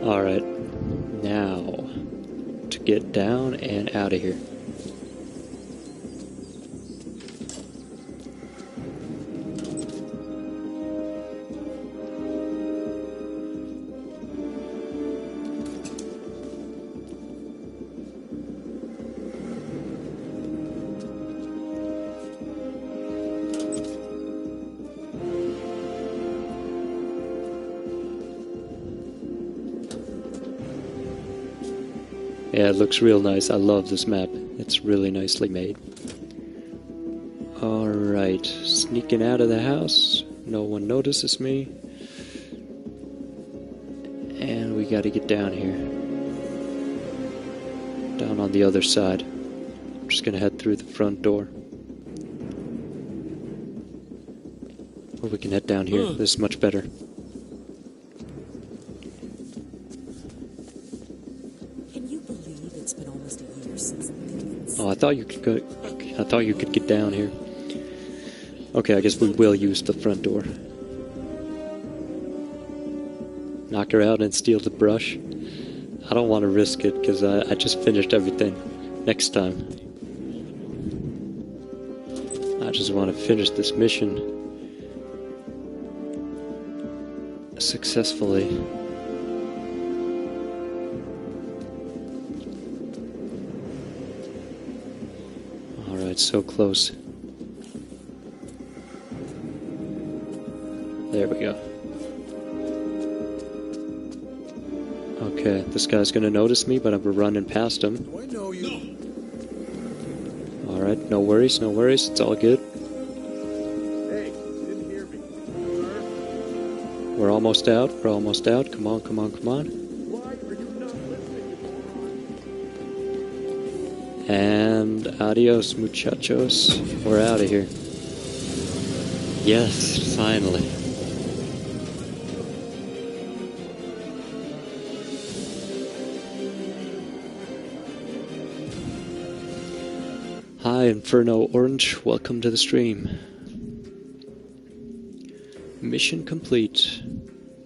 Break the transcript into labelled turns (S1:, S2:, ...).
S1: Alright, now to get down and out of here. Yeah, it looks real nice. I love this map. It's really nicely made. Alright, sneaking out of the house. No one notices me. And we gotta get down here. Down on the other side. I'm just gonna head through the front door. Or we can head down here. This is much better. Oh, I thought you could go. I thought you could get down here. Okay, I guess we will use the front door. Knock her out and steal the brush. I don't want to risk it because I just finished everything. Next time, I just want to finish this mission successfully. Alright, so close. There we go. Okay, this guy's gonna notice me, but I'm running past him.
S2: Do I know you?
S1: Alright, no worries, no worries. It's all good.
S2: Hey, you didn't hear me. Sir?
S1: We're almost out. We're almost out. Come on, come on, come on.
S2: Why are you not listening?
S1: And adios, muchachos. We're out of here. Yes, finally. Hi, Inferno Orange. Welcome to the stream. Mission complete.